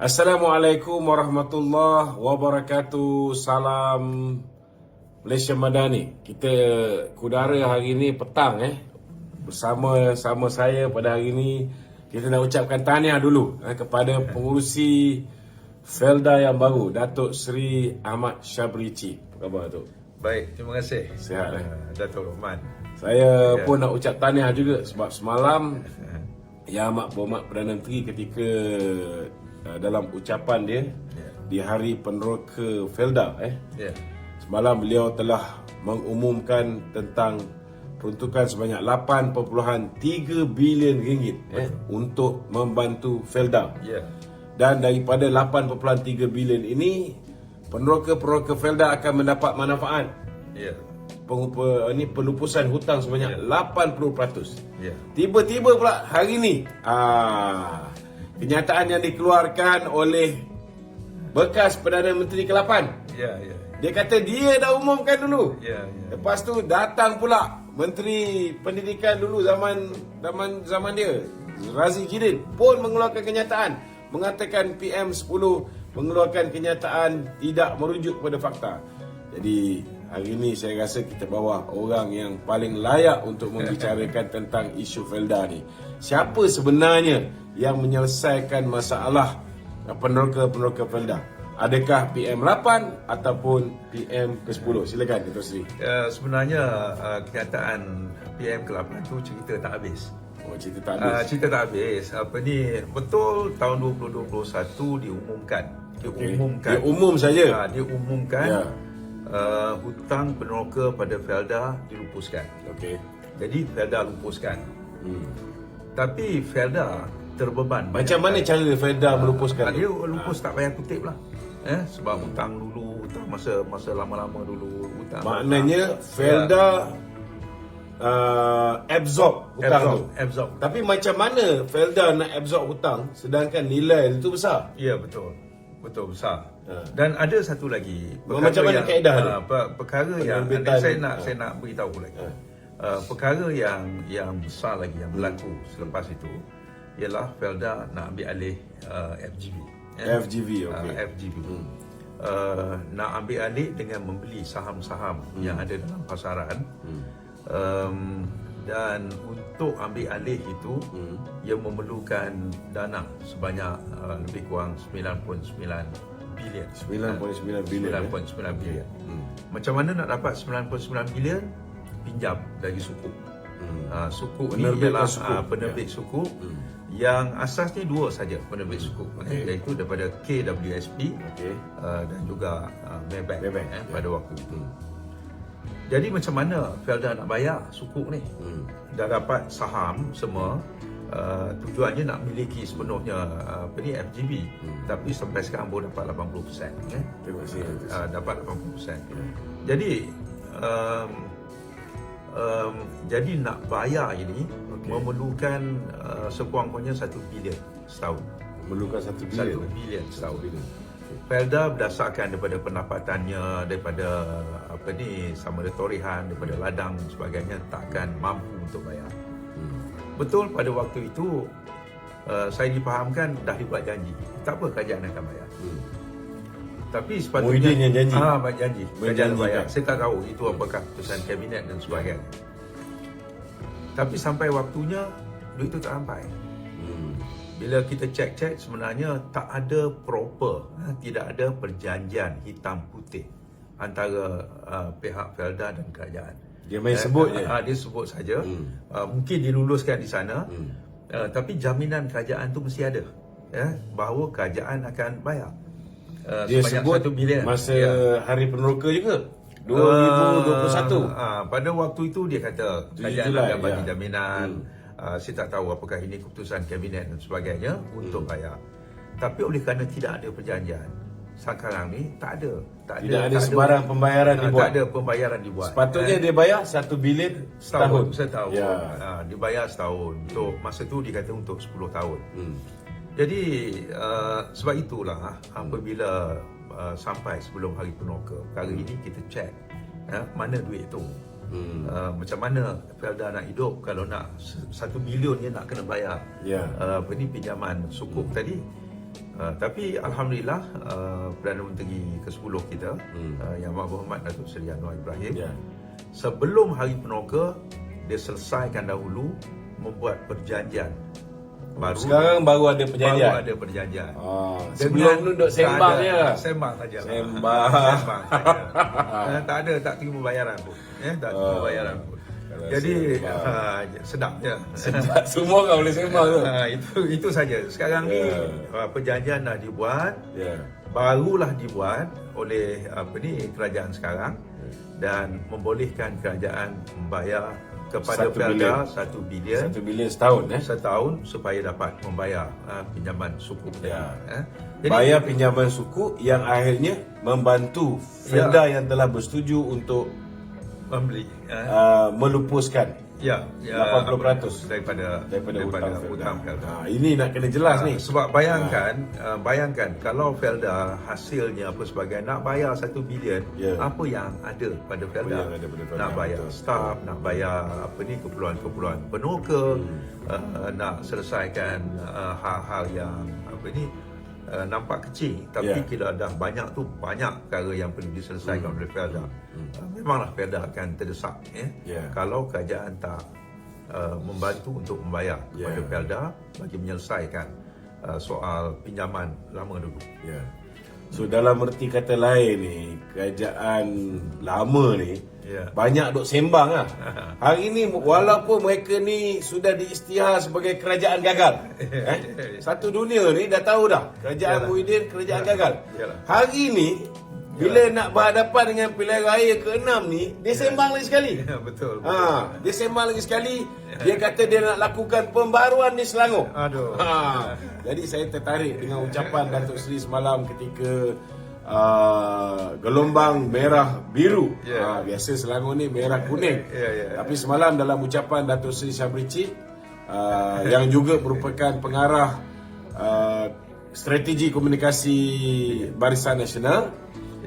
Assalamualaikum warahmatullahi wabarakatuh. Salam Malaysia Madani. Kita kudara hari ini petang bersama saya pada hari ini. Kita nak ucapkan tahniah dulu kepada pengurusi Felda yang baru, Datuk Seri Ahmad Syabrici. Apa khabar, Datuk? Baik, terima kasih. Sihat Datuk Rahman. Saya pun nak ucap tahniah juga sebab semalam Yang Amat Berhormat Perdana Menteri ketika dalam ucapan dia di Hari Peneroka Felda semalam beliau telah mengumumkan tentang peruntukan sebanyak 8.3 bilion ringgit untuk membantu Felda. Dan daripada 8.3 bilion ini, peneroka-peneroka Felda akan mendapat manfaat. Pelupusan hutang sebanyak 80%. Tiba-tiba pula hari ni kenyataan yang dikeluarkan oleh bekas Perdana Menteri ke-8. Dia kata dia dah umumkan dulu. Lepas tu datang pula Menteri Pendidikan dulu zaman dia, Razi Jidin pun mengeluarkan kenyataan mengatakan PM10 mengeluarkan kenyataan tidak merujuk pada fakta. Jadi hari ini saya rasa kita bawa orang yang paling layak untuk membicarakan tentang isu Felda ni. Siapa sebenarnya yang menyelesaikan masalah peneroka-peneroka Felda? Adakah PM8 ataupun PM ke-10? Silakan Datuk Seri. Sebenarnya kenyataan PM ke-8 tu cerita tak habis. Cerita tak habis. Cerita tak habis. Betul tahun 2021 diumumkan. Diumum saja. Diumumkan. Hutang peneroka pada Felda dilupuskan. Jadi Felda lupuskan. Tapi Felda terbeban. Macam mana cara Felda melupuskan? Dia lupus tak payah kutip lah. Sebab hutang dulu, hutang masa lama-lama dulu, hutang. Maknanya Felda absorb hutang tu. Tapi macam mana Felda nak absorb hutang sedangkan nilai itu besar? Ya, betul besar. Dan ada satu lagi macam mana kaedah dia? Perkara yang saya nak beritahu lagi. Perkara yang besar lagi yang berlaku selepas itu ialah Felda nak ambil alih FGV. FGV. Nak ambil alih dengan membeli saham-saham yang ada dalam pasaran. Dan untuk ambil alih itu ia memerlukan dana sebanyak lebih kurang 9.9 bilion. 9.9 bilion. Macam mana nak dapat 9.9 bilion? Pinjam dari sukuk. Sukuk ni ialah penerbit sukuk yang asasnya dua saja penerbit sukuk, iaitu daripada KWSP dan juga Maybank pada waktu itu. Jadi macam mana Felda nak bayar sukuk ni? Dah dapat saham semua, tujuannya nak miliki sepenuhnya FGV, tapi sampai sekarang baru dapat 80%. Dapat 80%. Jadi nak bayar ini memerlukan sekurang-kurangnya 1 bilion setahun. Memerlukan 1 bilion setahun. Felda berdasarkan daripada pendapatannya, daripada sama ada torehan, daripada ladang dan sebagainya, takkan mampu untuk bayar. Betul pada waktu itu saya dipahamkan dah dibuat janji, tak apa kerajaan akan bayar. Tapi sepatutnya Muhyiddin yang janji. Janji. Kerajaan bayar. Saya tak tahu itu apakah keputusan kabinet dan sebagainya. Tapi sampai waktunya duit itu tak sampai. Bila kita cek sebenarnya tak ada proper, tidak ada perjanjian hitam putih antara pihak Felda dan kerajaan. Dia main sebut je. Dia sebut saja. Mungkin diluluskan di sana. Tapi jaminan kerajaan tu mesti ada, bahawa kerajaan akan bayar. Dia sebut 1 bilion masa Hari Peneroka juga 2021. Pada waktu itu dia kata kerajaan akan bagi jaminan. Saya tak tahu apakah ini keputusan kabinet dan sebagainya untuk bayar. Tapi oleh kerana tidak ada perjanjian, sekarang ni tak ada sebarang pembayaran dibuat. Tak ada pembayaran dibuat. Sepatutnya dia bayar 1 bilion setahun. Dibayar setahun. Untuk masa tu dia kata untuk 10 tahun. Jadi sebab itulah apabila sampai sebelum Hari Peneroka, perkara ini kita cek mana duit tu. Macam mana Felda nak hidup kalau nak 1 bilion dia nak kena bayar pinjaman sukuk tadi. Tapi Alhamdulillah Perdana Menteri ke-10 kita Yang Berhormat Datuk Seri Anwar Ibrahim sebelum Hari Penuka dia selesaikan dahulu membuat perjanjian baru. Sekarang baru ada perjanjian. Baru ada perjanjian. Sebelum tu duduk sembang je. Sembang saja. Sembang. Tak ada, tak terima bayaran pun. Tak terima bayaran pun. Jadi sedap je. Sedap. Semua orang boleh sembang tu. Itu saja. Sekarang ni perjanjian dah dibuat. Barulah dibuat oleh kerajaan sekarang dan membolehkan kerajaan membayar kepada Felda 1 bilion. 1 bilion setahun setahun supaya dapat membayar pinjaman suku. Jadi, bayar pinjaman suku yang akhirnya membantu Felda yang telah bersetuju untuk membeli melupuskan 80% daripada hutang Felda. Ini nak kena jelas ni. Sebab bayangkan kalau Felda hasilnya apa sebagai nak bayar 1 bilion, apa yang ada pada Felda? Nak bayar staf, nak bayar keperluan-keperluan penuka, nak selesaikan hal-hal yang nampak kecil tapi bila dah banyak tu, banyak perkara yang perlu diselesaikan oleh Felda. Memanglah Felda akan terdesak kalau kerajaan tak membantu untuk membayar kepada Felda bagi menyelesaikan soal pinjaman lama dulu. So dalam erti kata lain ni, kerajaan lama ni banyak duk sembang lah. Hari ni walaupun mereka ni sudah diisytihar sebagai kerajaan gagal, satu dunia ni dah tahu dah kerajaan Muhyiddin kerajaan gagal. Hari ni bila nak berhadapan dengan pilihan raya ke-6 ni, dia sembang lagi sekali. Betul. Dia sembang lagi sekali. Dia kata dia nak lakukan pembaruan di Selangor. Jadi saya tertarik dengan ucapan Datuk Seri semalam ketika gelombang merah biru. Biasa Selangor ni merah kuning. Tapi semalam dalam ucapan Datuk Seri Shambri Cip yang juga merupakan pengarah strategi komunikasi Barisan Nasional,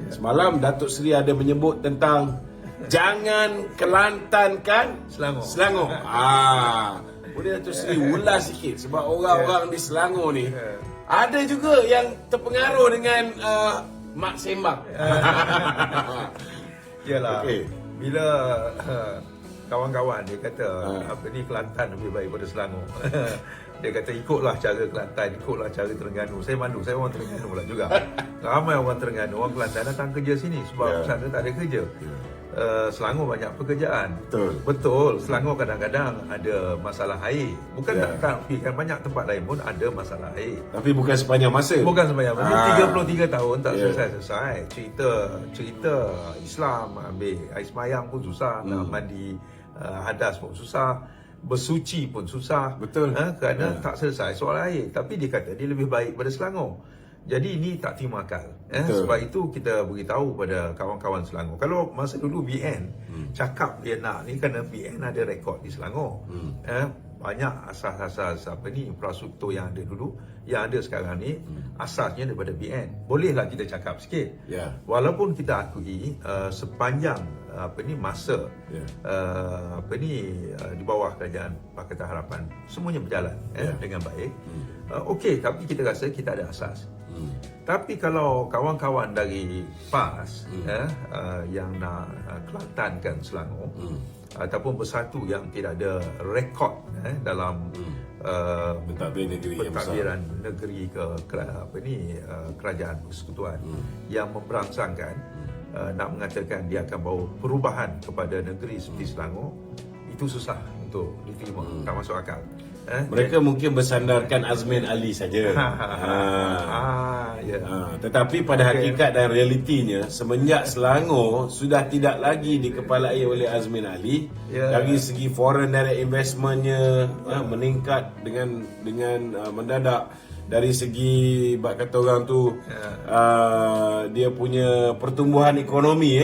semalam Datuk Seri ada menyebut tentang jangan kelantankan Selangor. Boleh Datuk Seri ulas sikit sebab orang-orang di Selangor ni ada juga yang terpengaruh dengan mak sembang. Yalah. Bila kawan-kawan dia kata Kelantan lebih baik daripada Selangor. Dia kata ikutlah cara Kelantan, ikutlah cara Terengganu. Saya malu, saya orang Terengganu pula juga. Ramai orang Terengganu, orang Kelantan datang kerja sini sebab sana tak ada kerja. Selangor banyak pekerjaan. Betul. Selangor kadang-kadang ada masalah air. Bukan tak kan banyak tempat lain pun ada masalah air. Tapi bukan sepanjang masa. Bukan sepanjang masa. 33 tahun tak selesai-selesai. Cerita Islam, ambil air semayang pun susah, nak mandi hadas pun susah, bersuci pun susah. Betul. Kerana tak selesai soal air. Tapi dia kata dia lebih baik pada Selangor. Jadi ini tak terima akal. Sebab itu kita beritahu pada kawan-kawan Selangor. Kalau masa dulu BN cakap dia nak ni, kerana BN ada rekod di Selangor. Banyak asas-asas infrastruktur yang ada dulu, yang ada sekarang ni asasnya daripada BN. Bolehlah kita cakap sikit. Walaupun kita akui sepanjang masa di bawah kerajaan Pakatan Harapan semuanya berjalan dengan baik. Okey, tapi kita rasa kita ada asas. Tapi kalau kawan-kawan dari PAS yang nak kelantankan Selangor ataupun bersatu yang tidak ada rekod dalam pentadbiran negeri ke kerajaan persekutuan yang memberangsangkan nak mengatakan dia akan bawa perubahan kepada negeri seperti Selangor, itu susah untuk diterima, tak masuk akal. Mereka mungkin bersandarkan Azmin Ali saja. Tetapi pada hakikat dan realitinya, semenjak Selangor sudah tidak lagi dikepalai oleh Azmin Ali, dari segi foreign direct investmentnya meningkat dengan mendadak. Dari segi kata orang tu dia punya pertumbuhan ekonomi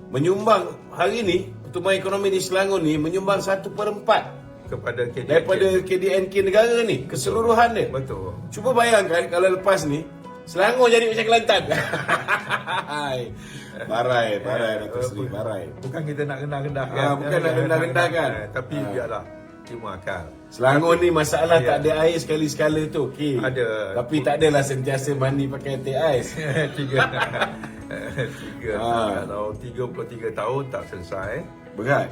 menyumbang hari ni, pertumbuhan ekonomi di Selangor ni menyumbang 1/4 kepada KDNK. Daripada KDNK negara ni keseluruhan dia. Betul. Cuba bayangkan kalau lepas ni Selangor jadi macam Kelantan. Barai Datuk Seri, barai. Bukan kita nak rendah-rendahkan. Bukan nak rendah-rendahkan. Tapi biarlah ilmu akal. Selangor ni masalah tak ada air sekali-sekala tu. Okey. Ada. Tapi tak adalah sentiasa mandi pakai teh ais. Tiga. Kalau 33 tahun tak selesai. Berat.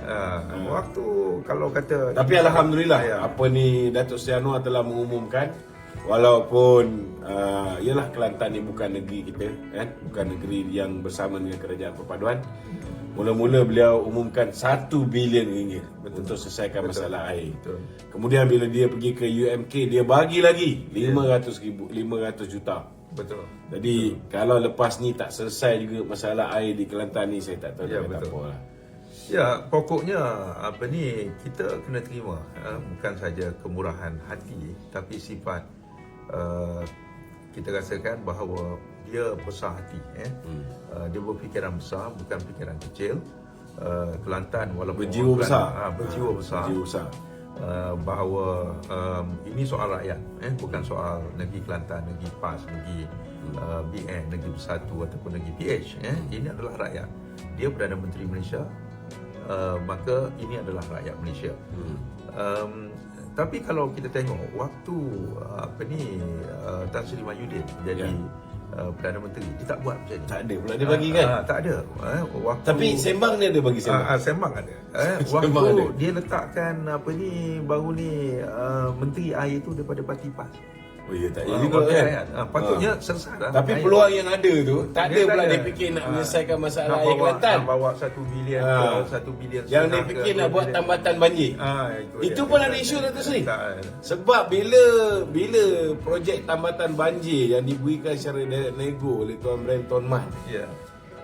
Waktu kalau kata. Tapi alhamdulillah apa ni Datuk Seri Anwar telah mengumumkan, walaupun ialah Kelantan ni bukan negeri kita kan, bukan negeri yang bersama dengan Kerajaan Perpaduan. Mula-mula beliau umumkan 1 bilion ringgit untuk selesaikan masalah air. Betul. Kemudian bila dia pergi ke UMK, dia bagi lagi 500 juta. Betul. Jadi kalau lepas ni tak selesai juga masalah air di Kelantan ni, saya tak tahu dia kata apa lah. Ya, pokoknya apa ni kita kena terima bukan saja kemurahan hati tapi sifat kita rasakan bahawa dia besar hati dia berfikiran besar bukan fikiran kecil. Kelantan walaupun berjiwa besar, berjiwa besar. Bahawa ini soal rakyat bukan soal negeri Kelantan, negeri PAS, negeri BN, negeri Bersatu ataupun negeri PH. Ini adalah rakyat. Dia Perdana Menteri Malaysia, maka ini adalah rakyat Malaysia. Tapi kalau kita tengok waktu Tan Sri Mahyudin jadi Perdana Menteri, dia tak buat macam ni. Tak ada pula dia bagi kan? Tak ada. Waktu, tapi sembang dia ada bagi sembang. Sembang ada. Waktu Sembang ada. dia letakkan baru ni Menteri Air tu daripada parti PAS. Oh ya, tak ada juga kan? Patutnya selesai lah. Tapi peluang yang ada tu, tak ada pula dia fikir nak menyelesaikan masalah air Kelantan. Nak bawa 1 bilion, 1 bilion. Yang dia fikir nak buat tambatan banjir. Itu pun ada isu Datuk Seri. Sebab bila projek tambatan banjir yang diberikan secara nego oleh Tuan Brand Tuan Man.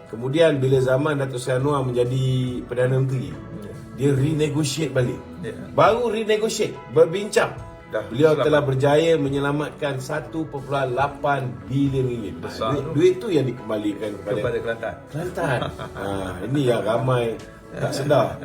Kemudian bila zaman Datuk Seri Anwar menjadi Perdana Menteri, dia renegotiate balik. Baru renegotiate, berbincang. Beliau telah berjaya menyelamatkan 1.8 bilion ringgit. Duit tu yang dikembalikan kepada Kelantan. Ini yang ramai tak sedar.